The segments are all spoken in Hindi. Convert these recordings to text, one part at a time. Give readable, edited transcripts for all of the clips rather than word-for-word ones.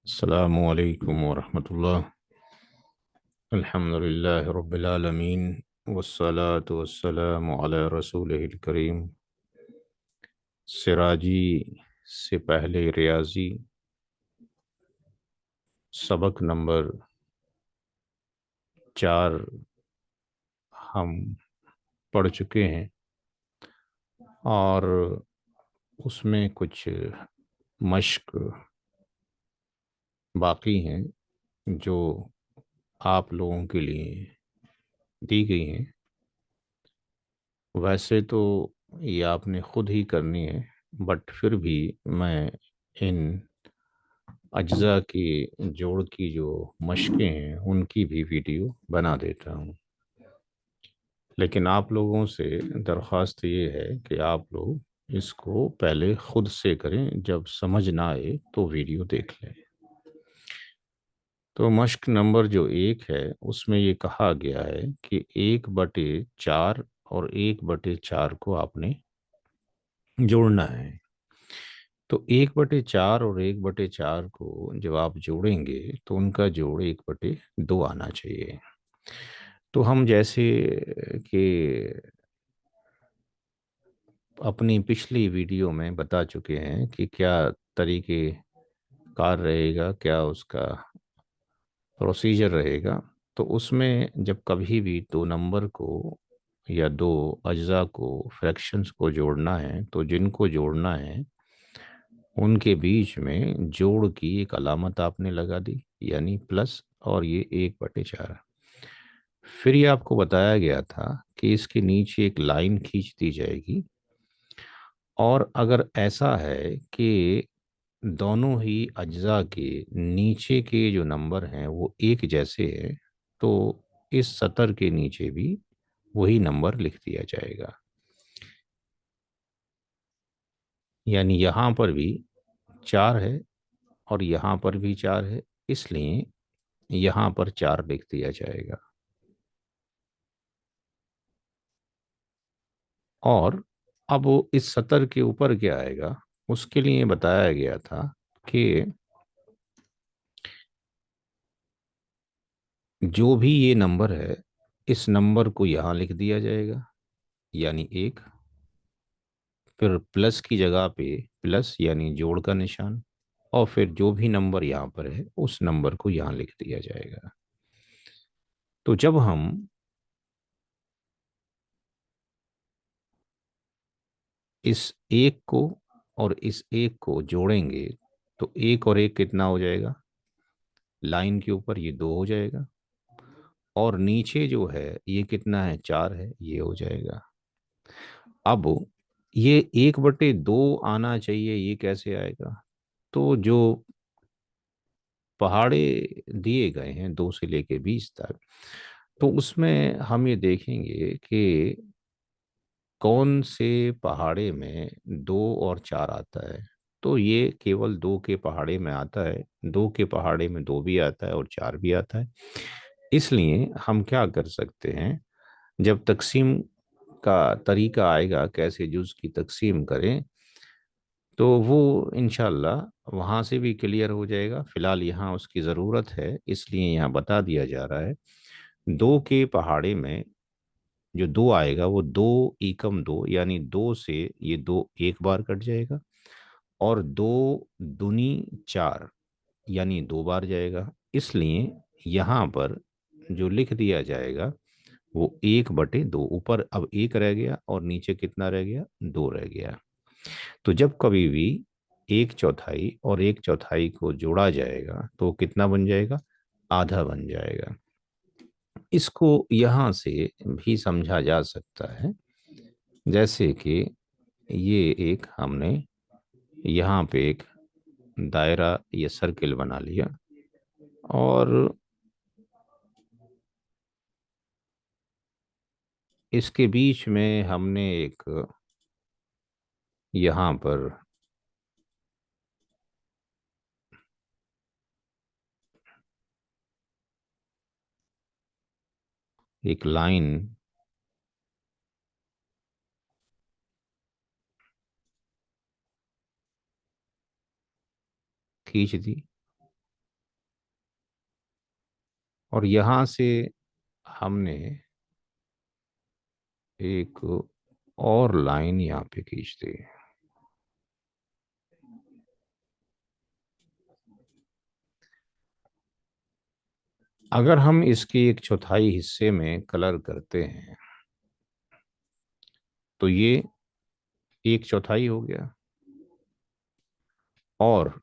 अस्सलामु अलैकुम वरहमतुल्लाह। अल्हम्दुलिल्लाहि रब्बिल आलमीन वस्सलातु वस्सलामु अला रसूलिहिल करीम। सिराजी से पहले रियाजी सबक नंबर 4 हम पढ़ चुके हैं और उसमें कुछ मश्क बाकी हैं जो आप लोगों के लिए दी गई हैं। वैसे तो ये आपने खुद ही करनी है, बट फिर भी मैं इन अज्जा के जोड़ की जो मशकें हैं उनकी भी वीडियो बना देता हूँ। लेकिन आप लोगों से दरख्वास्त ये है कि आप लोग इसको पहले खुद से करें, जब समझ ना आए तो वीडियो देख लें। तो मश्क नंबर जो 1 है उसमें ये कहा गया है कि 1/4 और 1/4 को आपने जोड़ना है। तो 1/4 और 1/4 को जब आप जोड़ेंगे तो उनका जोड़ 1/2 आना चाहिए। तो हम जैसे कि अपनी पिछली वीडियो में बता चुके हैं कि क्या तरीके कार रहेगा, क्या उसका प्रोसीजर रहेगा। तो उसमें जब कभी भी दो नंबर को या दो अज्जा को, फ्रैक्शंस को जोड़ना है, तो जिनको जोड़ना है उनके बीच में जोड़ की एक अलामत आपने लगा दी, यानी प्लस, और ये 1/4। फिर ये आपको बताया गया था कि इसके नीचे एक लाइन खींच दी जाएगी, और अगर ऐसा है कि दोनों ही अज्जा के नीचे के जो नंबर हैं वो एक जैसे हैं, तो इस सतर के नीचे भी वही नंबर लिख दिया जाएगा। यानी यहाँ पर भी 4 है और यहाँ पर भी 4 है, इसलिए यहाँ पर 4 लिख दिया जाएगा। और अब वो इस सतर के ऊपर क्या आएगा, उसके लिए बताया गया था कि जो भी ये नंबर है, इस नंबर को यहाँ लिख दिया जाएगा, यानी 1। फिर प्लस की जगह पे प्लस यानी जोड़ का निशान, और फिर जो भी नंबर यहाँ पर है उस नंबर को यहाँ लिख दिया जाएगा। तो जब हम इस एक को और इस एक को जोड़ेंगे तो एक और एक कितना हो जाएगा, लाइन के ऊपर ये 2 हो जाएगा, और नीचे जो है ये कितना है, 4 है, ये हो जाएगा। अब ये 1/2 आना चाहिए, ये कैसे आएगा? तो जो पहाड़े दिए गए हैं 2 से लेके 20 तक, तो उसमें हम ये देखेंगे कि कौन से पहाड़े में 2 और 4 आता है। तो ये केवल 2 के पहाड़े में आता है, 2 के पहाड़े में 2 भी आता है और 4 भी आता है। इसलिए हम क्या कर सकते हैं, जब तकसीम का तरीका आएगा कैसे जुज़ की तकसीम करें, तो वो इंशाल्लाह वहाँ से भी क्लियर हो जाएगा। फिलहाल यहाँ उसकी ज़रूरत है, इसलिए यहाँ बता दिया जा रहा है। 2 के पहाड़े में जो 2 आएगा वो 2 एकम 2, यानी 2 से ये 2 एक बार कट जाएगा, और 2 दूनी 4 यानी 2 बार जाएगा। इसलिए यहाँ पर जो लिख दिया जाएगा वो 1/2, ऊपर अब 1 रह गया और नीचे कितना रह गया, 2 रह गया। तो जब कभी भी 1/4 और 1/4 को जोड़ा जाएगा तो कितना बन जाएगा, आधा बन जाएगा। इसको यहाँ से भी समझा जा सकता है, जैसे कि ये एक हमने यहाँ पे एक दायरा या सर्किल बना लिया, और इसके बीच में हमने एक यहाँ पर एक लाइन खींच दी, और यहाँ से हमने एक और लाइन यहाँ पे खींच दी। अगर हम इसके एक चौथाई हिस्से में कलर करते हैं तो ये एक चौथाई हो गया, और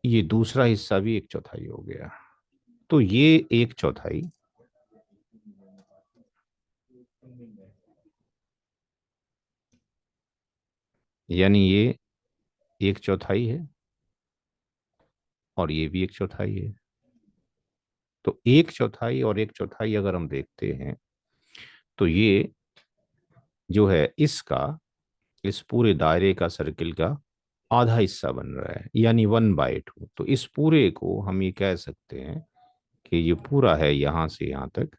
ये दूसरा हिस्सा भी एक चौथाई हो गया। तो ये एक चौथाई, यानी ये एक चौथाई है, और ये भी एक चौथाई है। तो एक चौथाई और एक चौथाई अगर हम देखते हैं तो ये जो है इसका, इस पूरे दायरे का, सर्किल का आधा हिस्सा बन रहा है, यानी 1/2। तो इस पूरे को हम ये कह सकते हैं कि ये पूरा है यहां से यहां तक,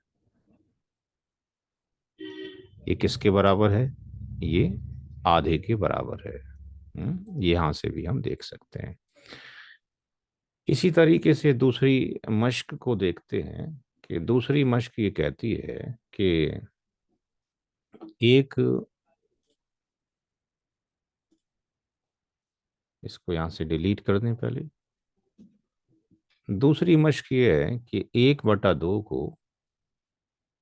ये किसके बराबर है, ये आधे के बराबर है। यहां से भी हम देख सकते हैं। इसी तरीके से दूसरी मश्क को देखते हैं कि दूसरी मश्क ये कहती है कि एक, इसको यहां से डिलीट कर दें पहले। दूसरी मश्क ये है कि 1/2 को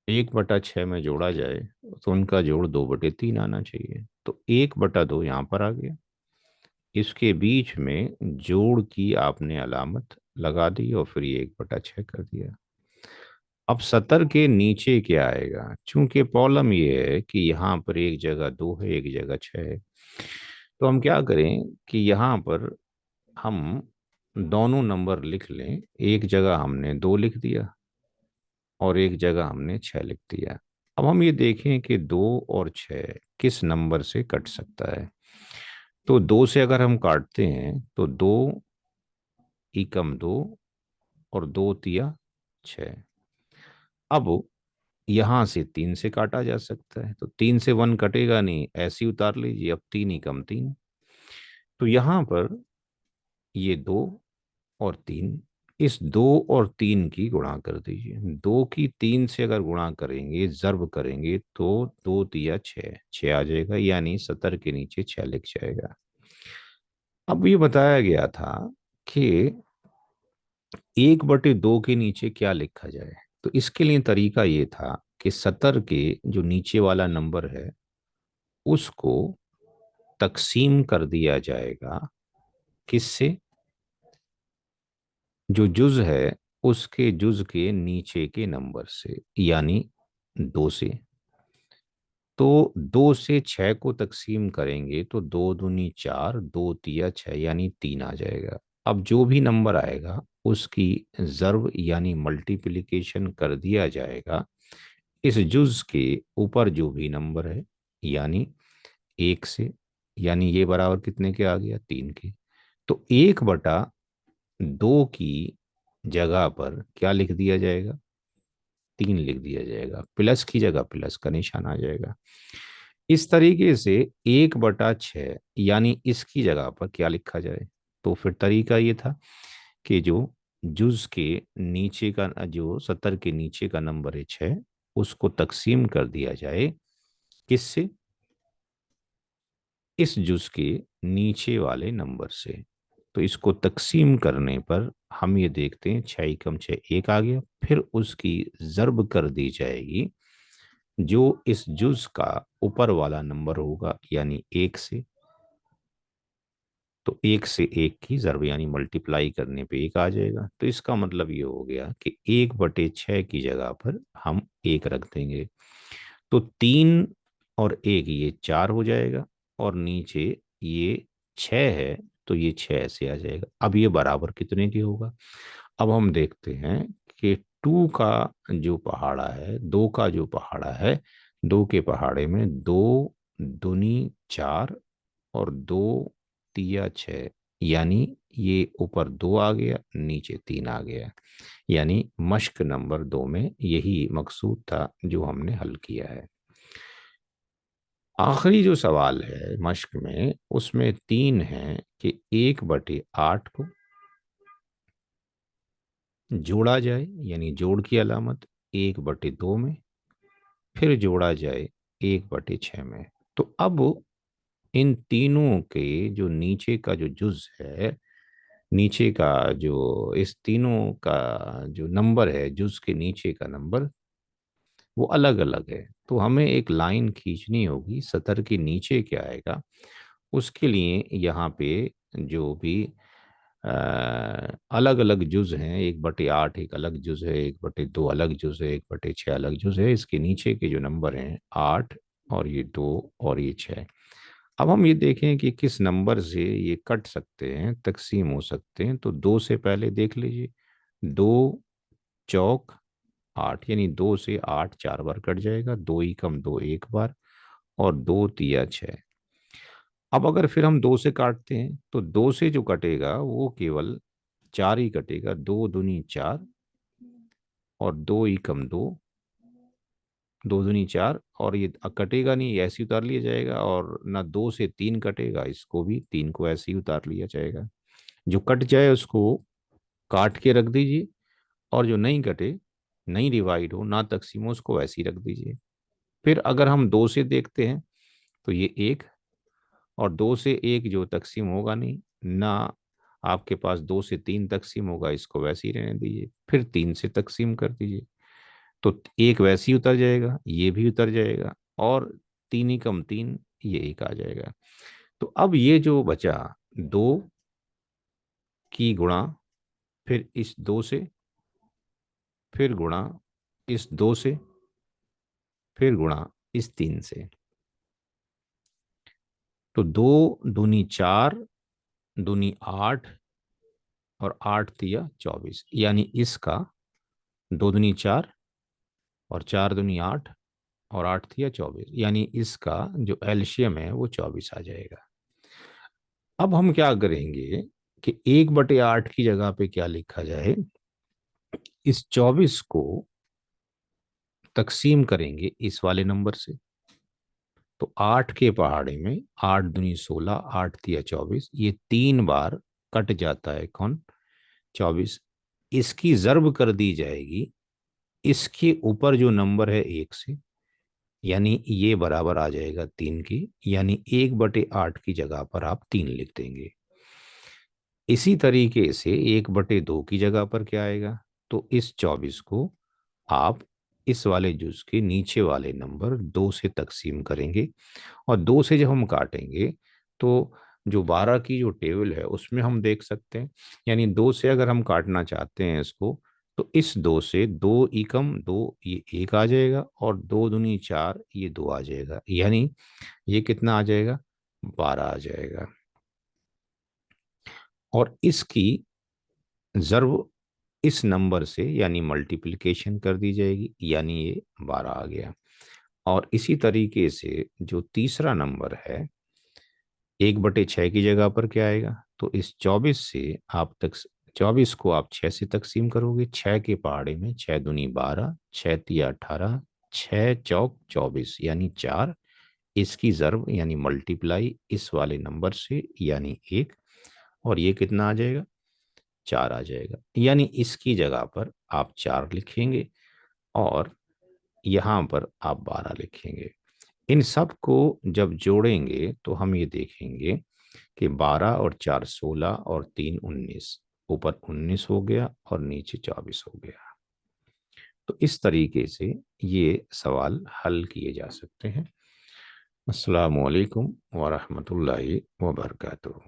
1/6 में जोड़ा जाए तो उनका जोड़ 2/3 आना चाहिए। तो 1/2 यहाँ पर आ गया, इसके बीच में जोड़ की आपने अलामत लगा दी और फिर ये 1/6 कर दिया। अब 70 के नीचे क्या आएगा, चूंकि प्रॉब्लम ये है कि यहाँ पर एक जगह 2 है, एक जगह 6 है। तो हम क्या करें कि यहाँ पर हम दोनों नंबर लिख लें। एक जगह हमने 2 लिख दिया और एक जगह हमने 6 लिख दिया। अब हम ये देखें कि 2 और 6 किस नंबर से कट सकता है। तो 2 से अगर हम काटते हैं तो 2 एकम 2 और 2 तिया 6। अब यहां से 3 से काटा जा सकता है, तो 3 से 1 कटेगा नहीं, ऐसे ही उतार लीजिए। अब 3 एकम 3। तो यहां पर ये 2 और 3, इस 2 और 3 की गुणा कर दीजिए। 2 की 3 से अगर गुणा करेंगे, जर्ब करेंगे, तो 2 तिया 6, 6 आ जाएगा, यानी 70 के नीचे 6 लिख जाएगा। अब ये बताया गया था कि 1/2 के नीचे क्या लिखा जाए। तो इसके लिए तरीका ये था कि 70 के जो नीचे वाला नंबर है उसको तकसीम कर दिया जाएगा, किससे, जो जुज है उसके जुज के नीचे के नंबर से, यानी 2 से। तो 2 से 6 को तकसीम करेंगे तो 2 दूनी 4, 2 तिया 6, यानी 3 आ जाएगा। अब जो भी नंबर आएगा उसकी ज़र्ब यानी मल्टीप्लिकेशन कर दिया जाएगा इस जुज के ऊपर जो भी नंबर है, यानी 1 से। यानी ये बराबर कितने के आ गया, 3 के। तो 1/2 की जगह पर क्या लिख दिया जाएगा, 3 लिख दिया जाएगा, प्लस की जगह प्लस का निशान आ जाएगा। इस तरीके से 1/6 यानी इसकी जगह पर क्या लिखा जाए। तो फिर तरीका ये था कि जो जुज के नीचे का, जो 70 के नीचे का नंबर है 6, उसको तकसीम कर दिया जाए, किससे, इस जुज के नीचे वाले नंबर से। तो इसको तकसीम करने पर हम ये देखते हैं 6 एकम 6, 1 आ गया। फिर उसकी ज़र्ब कर दी जाएगी जो इस जुज का ऊपर वाला नंबर होगा, यानी 1 से। तो 1 से 1 की ज़र्ब यानी मल्टीप्लाई करने पे 1 आ जाएगा। तो इसका मतलब ये हो गया कि 1/6 की जगह पर हम 1 रख देंगे। तो 3 और 1 ये 4 हो जाएगा, और नीचे ये 6 है, तो ये 6 ऐसे आ जाएगा। अब ये बराबर कितने की होगा। अब हम देखते हैं कि 2 का जो पहाड़ा है, 2 का जो पहाड़ा है, 2 के पहाड़े में 2 दूनी 4 और 2 तिया 6, यानी ये ऊपर 2 आ गया, नीचे 3 आ गया। यानी मश्क नंबर 2 में यही मकसूद था जो हमने हल किया है। आखिरी जो सवाल है मश्क में, उसमें 3 है कि 1/8 को जोड़ा जाए यानी जोड़ की अलामत 1/2 में, फिर जोड़ा जाए 1/6 में। तो अब इन तीनों के जो नीचे का जो जुज है, नीचे का जो इस तीनों का जो नंबर है, जुज के नीचे का नंबर वो अलग अलग है। तो हमें एक लाइन खींचनी होगी, सतर के नीचे क्या आएगा उसके लिए। यहाँ पे जो भी अलग अलग जुज हैं, 1/8 एक अलग जुज है, 1/2 अलग जुज है, 1/6 अलग जुज है, इसके नीचे के जो नंबर हैं 8 और ये 2 और ये 6। अब हम ये देखें कि किस नंबर से ये कट सकते हैं, तकसीम हो सकते हैं। तो 2 से पहले देख लीजिए, 2 चौक 8, यानी 2 से 8 4 बार कट जाएगा, 2 × 2 1 बार, और 2 × 3 = 6। अब अगर फिर हम 2 से काटते हैं तो 2 से जो कटेगा वो केवल 4 ही कटेगा, 2 दूनी 4, और 2 × 2 2 दूनी 4, और ये कटेगा नहीं, ऐसे ही उतार लिया जाएगा। और ना 2 से 3 कटेगा, इसको भी 3 को ऐसे ही उतार लिया जाएगा। जो कट जाए उसको काट के रख दीजिए, और जो नहीं कटे, नहीं डिवाइड हो, ना तकसीम हो, उसको वैसे ही रख दीजिए। फिर अगर हम 2 से देखते हैं तो ये 1, और 2 से 1 जो तकसीम होगा नहीं, ना आपके पास 2 से 3 तकसीम होगा, इसको वैसे ही रहने दीजिए। फिर 3 से तकसीम कर दीजिए, तो 1 वैसे ही उतर जाएगा, ये भी उतर जाएगा, और 3 × 3 ये 1 आ जाएगा। तो अब ये जो बचा, 2 की गुणा, फिर इस 2 से, फिर गुणा इस 2 से, फिर गुणा इस 3 से। तो 2 दूनी 4, दूनी 8, और 8 × 3 = 24, यानी इसका 2 दूनी 4 और 4 दूनी 8 और 8 × 3 = 24, यानी इसका जो एलशियम है वो 24 आ जाएगा। अब हम क्या करेंगे कि 1/8 की जगह पे क्या लिखा जाए, इस 24 को तकसीम करेंगे इस वाले नंबर से। तो 8 के पहाड़े में 8 दूनी 16, 8 × 3 = 24, ये 3 बार कट जाता है कौन, 24। इसकी जर्ब कर दी जाएगी इसके ऊपर जो नंबर है 1 से, यानी ये बराबर आ जाएगा 3 की, यानी 1/8 की जगह पर आप 3 लिख देंगे। इसी तरीके से 1/2 की जगह पर क्या आएगा, तो इस 24 को आप इस वाले जुज के नीचे वाले नंबर 2 से तकसीम करेंगे, और 2 से जब हम काटेंगे तो जो 12 की जो टेबल है उसमें हम देख सकते हैं, यानी 2 से अगर हम काटना चाहते हैं इसको, तो इस 2 से 2 × 2 ये 1 आ जाएगा, और 2 दूनी 4 ये 2 आ जाएगा, यानी ये कितना आ जाएगा, 12 आ जाएगा। और इसकी ज़र्ब इस नंबर से यानी मल्टीप्लिकेशन कर दी जाएगी, यानी ये 12 आ गया। और इसी तरीके से जो तीसरा नंबर है, 1/6 की जगह पर क्या आएगा, तो इस 24 से आप तक 24 को आप 6 से तकसीम करोगे, 6 के पहाड़े में 6 दूनी 12, 6 × 3 = 18, 6 × 4 = 24, यानी 4। इसकी ज़र्ब यानी मल्टीप्लाई इस वाले नंबर से, यानी 1, और ये कितना आ जाएगा, 4 आ जाएगा। यानी इसकी जगह पर आप 4 लिखेंगे, और यहाँ पर आप 12 लिखेंगे। इन सब को जब जोड़ेंगे तो हम ये देखेंगे कि 12 और 4 16, और 3 19, ऊपर 19 हो गया और नीचे 24 हो गया। तो इस तरीके से ये सवाल हल किए जा सकते हैं। अस्सलामु अलैकुम व रहमतुल्लाहि व बरकातुहू।